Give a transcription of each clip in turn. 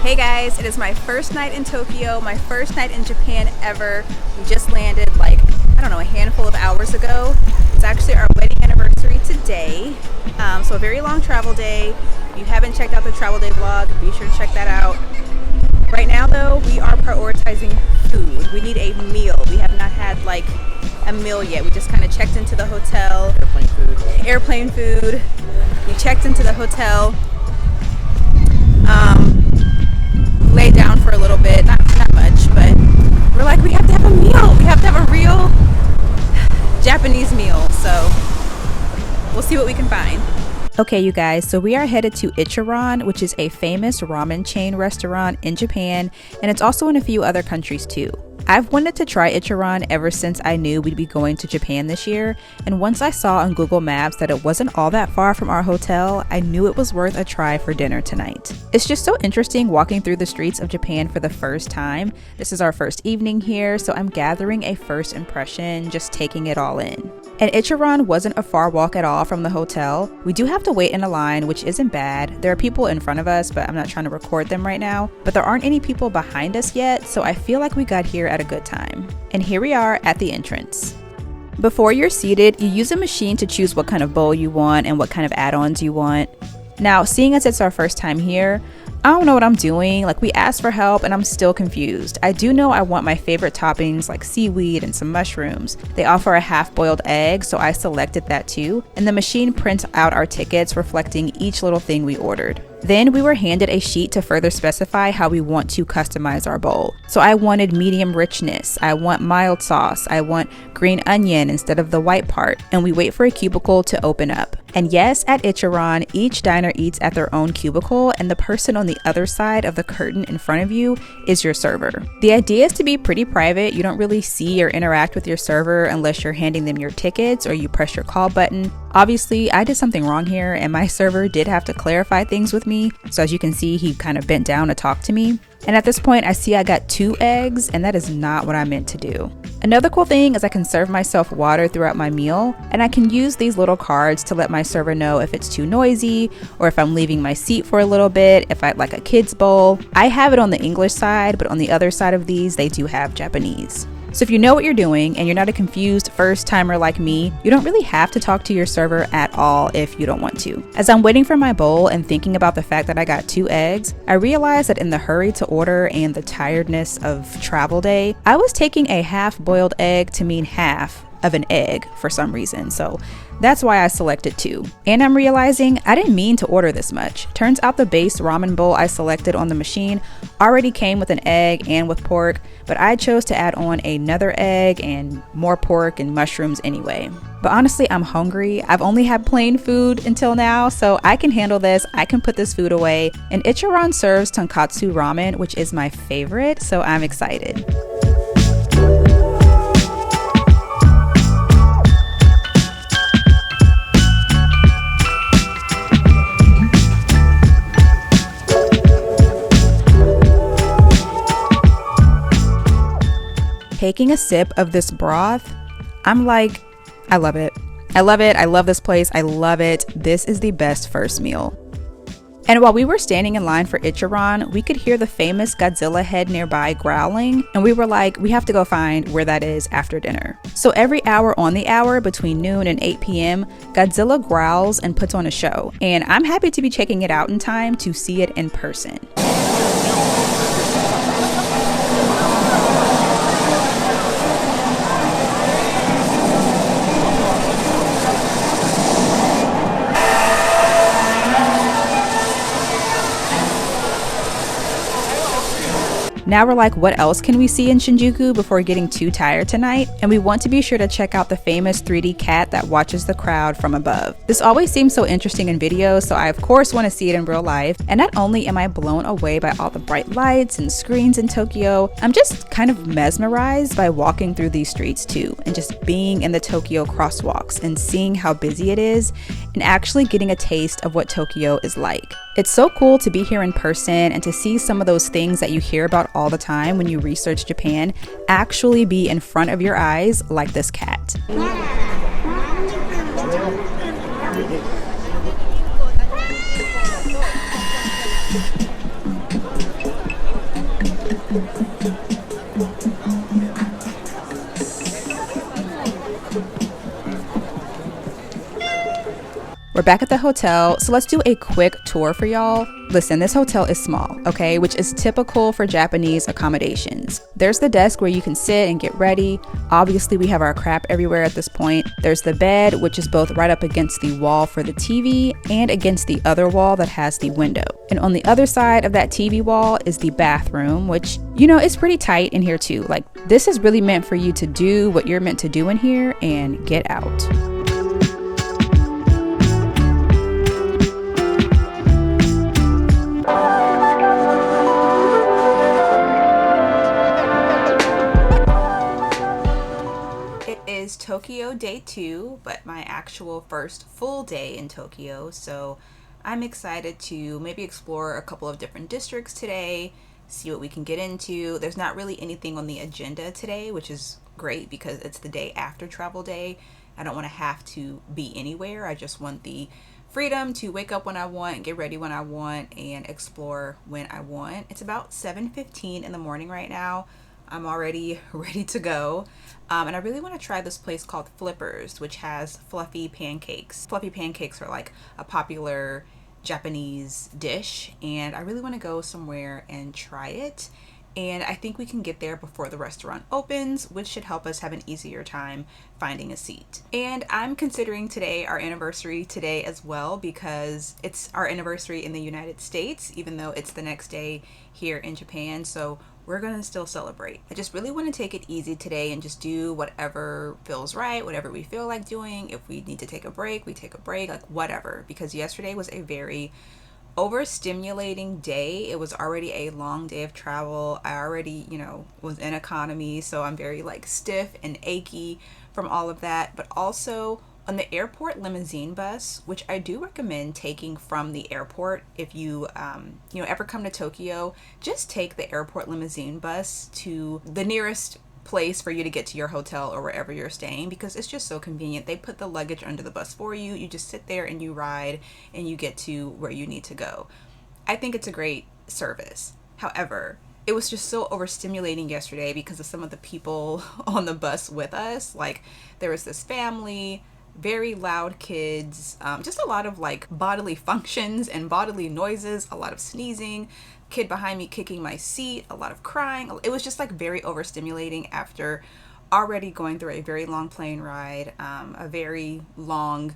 Hey guys, it is my first night in Tokyo, my first night in Japan ever. We just landed like, I don't know, a handful of hours ago. It's actually our wedding anniversary today, so a very long travel day. If you haven't checked out the travel day vlog, be sure to check that out. Right now though, we are prioritizing food. We need a meal. We have not had like a meal yet. We just kind of checked into the hotel. Airplane food. We checked into the hotel. Lay down for a little bit, not much, but we're like, we have to have a meal. We have to have a real Japanese meal. So we'll see what we can find. Okay, you guys, so we are headed to Ichiran, which is a famous ramen chain restaurant in Japan, and it's also in a few other countries too. I've wanted to try Ichiran ever since I knew we'd be going to Japan this year, and once I saw on Google Maps that it wasn't all that far from our hotel, I knew it was worth a try for dinner tonight. It's just so interesting walking through the streets of Japan for the first time. This is our first evening here, so I'm gathering a first impression, just taking it all in. And Ichiran wasn't a far walk at all from the hotel. We do have to wait in a line, which isn't bad. There are people in front of us, but I'm not trying to record them right now. But there aren't any people behind us yet, so I feel like we got here at a good time. And here we are at the entrance. Before you're seated, you use a machine to choose what kind of bowl you want and what kind of add-ons you want. Now, seeing as it's our first time here, I don't know what I'm doing. Like, we asked for help and I'm still confused. I do know I want my favorite toppings like seaweed and some mushrooms. They offer a half-boiled egg, so I selected that too. And the machine prints out our tickets reflecting each little thing we ordered. Then we were handed a sheet to further specify how we want to customize our bowl. So I wanted medium richness, I want mild sauce, I want green onion instead of the white part, and we wait for a cubicle to open up. And yes, at Ichiran, each diner eats at their own cubicle, and the person on the other side of the curtain in front of you is your server. The idea is to be pretty private. You don't really see or interact with your server unless you're handing them your tickets or you press your call button. Obviously, I did something wrong here, and my server did have to clarify things with me. So as you can see, he kind of bent down to talk to me. And at this point, I see I got 2 eggs, and that is not what I meant to do. Another cool thing is I can serve myself water throughout my meal, and I can use these little cards to let my server know if it's too noisy, or if I'm leaving my seat for a little bit, if I'd like a kid's bowl. I have it on the English side, but on the other side of these, they do have Japanese. So if you know what you're doing and you're not a confused first timer like me, you don't really have to talk to your server at all if you don't want to. As I'm waiting for my bowl and thinking about the fact that I got 2 eggs, I realized that in the hurry to order and the tiredness of travel day, I was taking a half-boiled egg to mean half of an egg for some reason. So that's why I selected 2. And I'm realizing I didn't mean to order this much. Turns out the base ramen bowl I selected on the machine already came with an egg and with pork, but I chose to add on another egg and more pork and mushrooms anyway. But honestly, I'm hungry. I've only had plain food until now, so I can handle this. I can put this food away. And Ichiran serves tonkatsu ramen, which is my favorite, so I'm excited. Taking a sip of this broth, I'm like, I love it. I love it. I love this place. I love it. This is the best first meal. And while we were standing in line for Ichiran, we could hear the famous Godzilla head nearby growling, and we were like, we have to go find where that is after dinner. So every hour on the hour between noon and 8 p.m., Godzilla growls and puts on a show. And I'm happy to be checking it out in time to see it in person. Now we're like, what else can we see in Shinjuku before getting too tired tonight? And we want to be sure to check out the famous 3D cat that watches the crowd from above. This always seems so interesting in videos, so I of course want to see it in real life. And not only am I blown away by all the bright lights and screens in Tokyo, I'm just kind of mesmerized by walking through these streets too, and just being in the Tokyo crosswalks and seeing how busy it is, and actually getting a taste of what Tokyo is like. It's so cool to be here in person and to see some of those things that you hear about all the time when you research Japan actually be in front of your eyes, like this cat. We're back at the hotel, so let's do a quick tour for y'all. Listen, this hotel is small, okay, which is typical for Japanese accommodations. There's the desk where you can sit and get ready. Obviously, we have our crap everywhere at this point. There's the bed, which is both right up against the wall for the TV and against the other wall that has the window. And on the other side of that TV wall is the bathroom, which, you know, is pretty tight in here too. Like, this is really meant for you to do what you're meant to do in here and get out. Tokyo day 2, but my actual first full day in Tokyo, so I'm excited to maybe explore a couple of different districts today, see what we can get into. There's not really anything on the agenda today, which is great because it's the day after travel day. I don't want to have to be anywhere. I just want the freedom to wake up when I want, get ready when I want, and explore when I want. It's about 7:15 in the morning right now. I'm already ready to go. And I really want to try this place called Flippers, which has fluffy pancakes. Fluffy pancakes are like a popular Japanese dish, and I really want to go somewhere and try it. And I think we can get there before the restaurant opens, which should help us have an easier time finding a seat. And I'm considering today our anniversary today as well, because it's our anniversary in the United States, even though it's the next day here in Japan. So we're gonna still celebrate. I just really want to take it easy today and just do whatever feels right, whatever we feel like doing. If we need to take a break, we take a break, like whatever, because yesterday was a very overstimulating day. It was already a long day of travel. I already, was in economy, so I'm very like stiff and achy from all of that. But also on the airport limousine bus, which I do recommend taking from the airport if you ever come to Tokyo, just take the airport limousine bus to the nearest place for you to get to your hotel or wherever you're staying, because it's just so convenient. They put the luggage under the bus for you. You just sit there and you ride and you get to where you need to go. I think it's a great service. However, it was just so overstimulating yesterday because of some of the people on the bus with us. Like, there was this family, very loud kids, just a lot of like bodily functions and bodily noises, a lot of sneezing, kid behind me kicking my seat, a lot of crying. It was just like very overstimulating after already going through a very long plane ride, a very long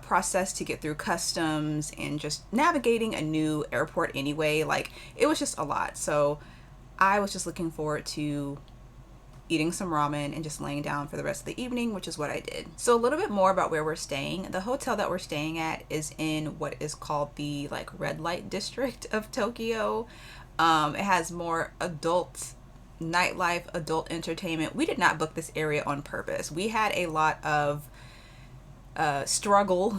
process to get through customs and just navigating a new airport anyway. Like, it was just a lot. So I was just looking forward to eating some ramen and just laying down for the rest of the evening, which is what I did. So a little bit more about where we're staying. The hotel that we're staying at is in what is called the like red light district of Tokyo. It has more adult nightlife, adult entertainment. We did not book this area on purpose. We had a lot of struggle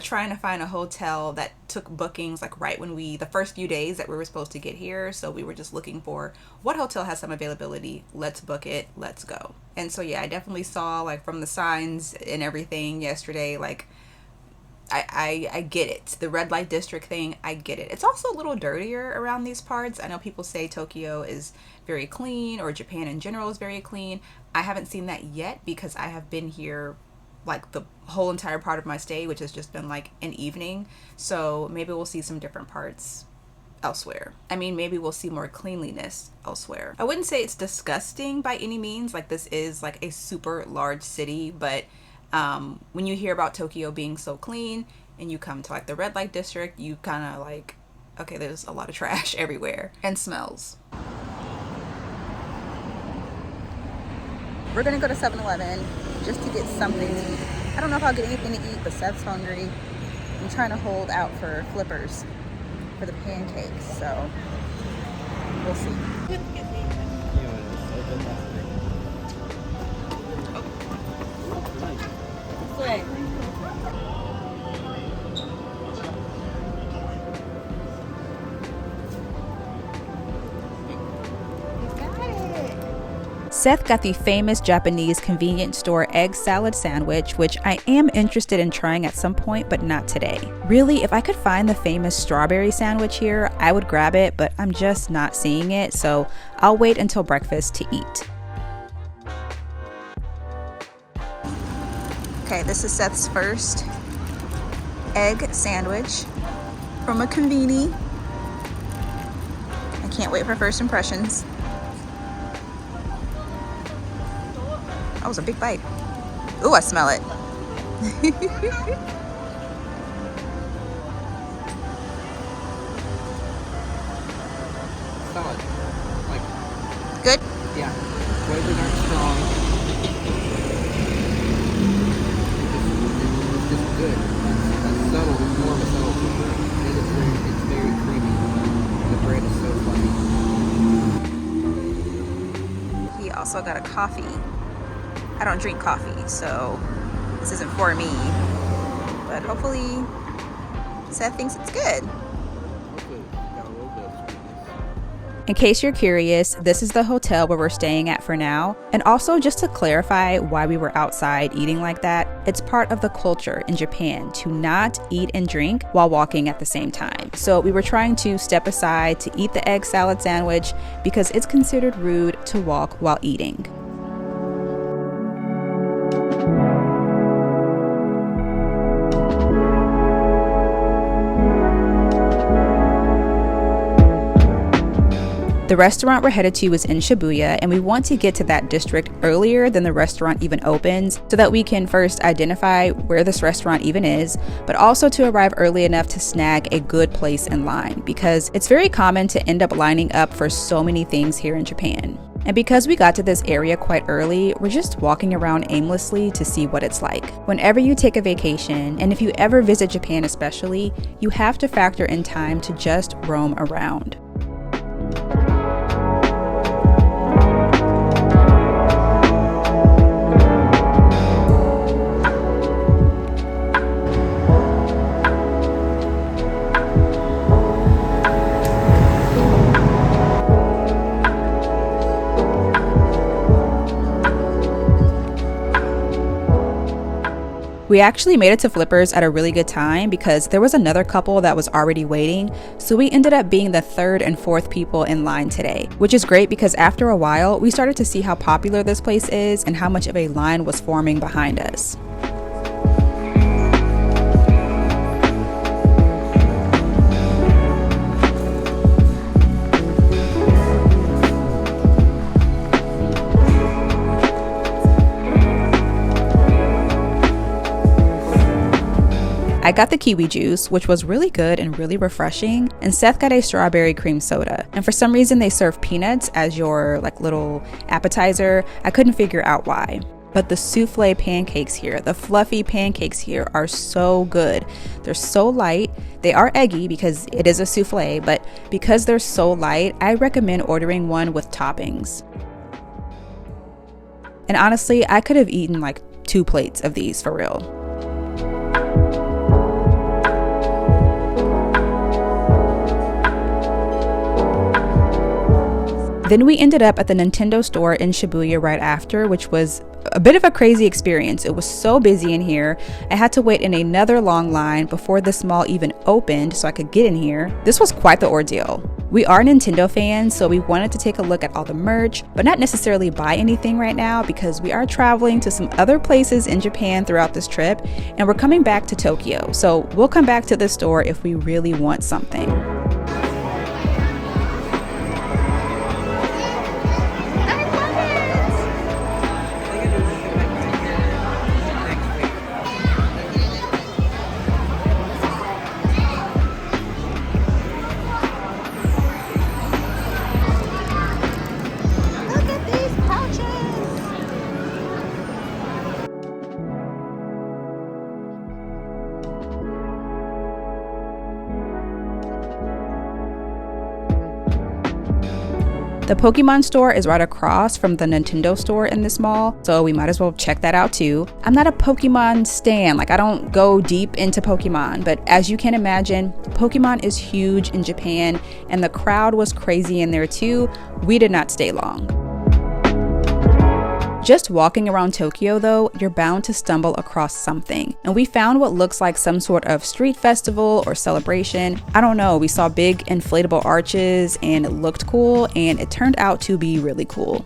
trying to find a hotel that took bookings like right when the first few days that we were supposed to get here. So we were just looking for what hotel has some availability, let's book it, let's go. And so yeah, I definitely saw like from the signs and everything yesterday, like I get it, the red light district thing, I get it. It's also a little dirtier around these parts. I know people say Tokyo is very clean, or Japan in general is very clean. I haven't seen that yet because I have been here like the whole entire part of my stay, which has just been like an evening. So maybe we'll see some different parts elsewhere. I mean, maybe we'll see more cleanliness elsewhere. I wouldn't say it's disgusting by any means. Like, this is like a super large city, but when you hear about Tokyo being so clean and you come to like the red light district, you kind of like, okay, there's a lot of trash everywhere and smells. We're gonna go to 7-Eleven just to get something to eat. I don't know if I'll get anything to eat, but Seth's hungry. I'm trying to hold out for Flippers for the pancakes, so we'll see. Seth got the famous Japanese convenience store egg salad sandwich, which I am interested in trying at some point, but not today. Really, if I could find the famous strawberry sandwich here, I would grab it, but I'm just not seeing it, so I'll wait until breakfast to eat. Okay, this is Seth's first egg sandwich from a conveni. I can't wait for first impressions. That was a big bite. Ooh, I smell it. Solid. Like, good? yeah. Flavors aren't strong. It's just good. It's subtle. It's more of a subtle flavor. And it's very creamy. The bread is so fluffy. He also got a coffee. I don't drink coffee, so this isn't for me. But hopefully Seth thinks it's good. Hopefully, got a little bit of sweetness. In case you're curious, this is the hotel where we're staying at for now. And also, just to clarify why we were outside eating like that, it's part of the culture in Japan to not eat and drink while walking at the same time. So we were trying to step aside to eat the egg salad sandwich because it's considered rude to walk while eating. The restaurant we're headed to is in Shibuya, and we want to get to that district earlier than the restaurant even opens so that we can first identify where this restaurant even is, but also to arrive early enough to snag a good place in line, because it's very common to end up lining up for so many things here in Japan. And because we got to this area quite early, we're just walking around aimlessly to see what it's like. Whenever you take a vacation, and if you ever visit Japan especially, you have to factor in time to just roam around. We actually made it to Flippers at a really good time because there was another couple that was already waiting, so we ended up being the third and fourth people in line today, which is great because after a while, we started to see how popular this place is and how much of a line was forming behind us. I got the kiwi juice, which was really good and really refreshing, and Seth got a strawberry cream soda. And for some reason they serve peanuts as your little appetizer. I couldn't figure out why. But the souffle pancakes here, the fluffy pancakes here are so good. They're so light. They are eggy because it is a souffle, but because they're so light, I recommend ordering one with toppings. And honestly, I could have eaten 2 plates of these for real. Then we ended up at the Nintendo store in Shibuya right after, which was a bit of a crazy experience. It was so busy in here. I had to wait in another long line before this mall even opened so I could get in here. This was quite the ordeal. We are Nintendo fans, so we wanted to take a look at all the merch, but not necessarily buy anything right now because we are traveling to some other places in Japan throughout this trip, and we're coming back to Tokyo. So we'll come back to this store if we really want something. The Pokemon store is right across from the Nintendo store in this mall, so we might as well check that out too. I'm not a Pokemon stan, I don't go deep into Pokemon, but as you can imagine, Pokemon is huge in Japan and the crowd was crazy in there too. We did not stay long. Just walking around Tokyo though, you're bound to stumble across something. And we found what looks like some sort of street festival or celebration. I don't know, we saw big inflatable arches and it looked cool, and it turned out to be really cool.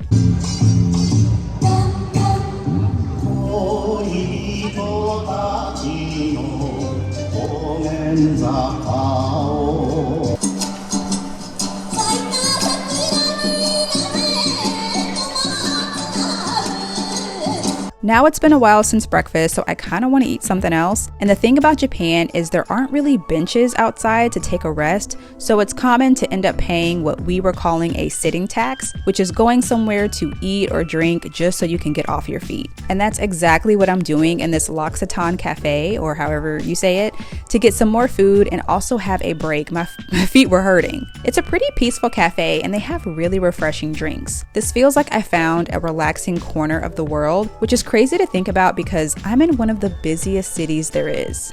Now it's been a while since breakfast, so I kind of want to eat something else. And the thing about Japan is there aren't really benches outside to take a rest, so it's common to end up paying what we were calling a sitting tax, which is going somewhere to eat or drink just so you can get off your feet. And that's exactly what I'm doing in this L'Occitane cafe, or however you say it, to get some more food and also have a break. My feet were hurting. It's a pretty peaceful cafe and they have really refreshing drinks. This feels like I found a relaxing corner of the world, which is crazy to think about because I'm in one of the busiest cities there is.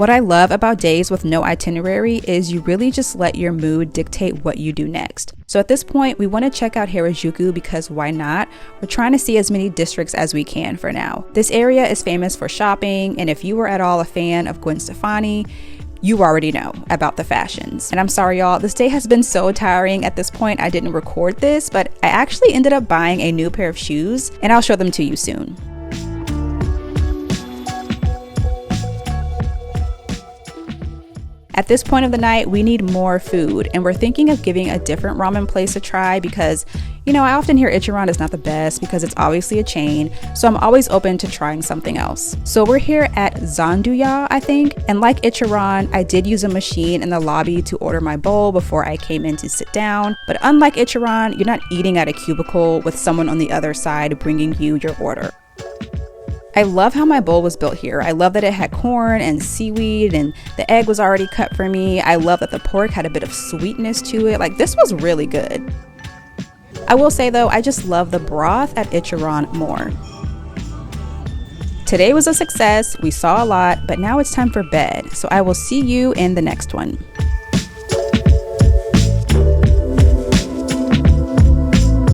What I love about days with no itinerary is you really just let your mood dictate what you do next. So at this point, we want to check out Harajuku because why not? We're trying to see as many districts as we can for now. This area is famous for shopping, and if you were at all a fan of Gwen Stefani, you already know about the fashions. And I'm sorry y'all, this day has been so tiring. At this point, I didn't record this, but I actually ended up buying a new pair of shoes, and I'll show them to you soon. At this point of the night, we need more food, and we're thinking of giving a different ramen place a try because, you know, I often hear Ichiran is not the best because it's obviously a chain, so I'm always open to trying something else. So we're here at Zanduya, I think, and like Ichiran, I did use a machine in the lobby to order my bowl before I came in to sit down, but unlike Ichiran, you're not eating at a cubicle with someone on the other side bringing you your order. I love how my bowl was built here. I love that it had corn and seaweed and the egg was already cut for me. I love that the pork had a bit of sweetness to it. Like, this was really good. I will say though, I just love the broth at Ichiran more. Today was a success. We saw a lot, but now it's time for bed. So I will see you in the next one.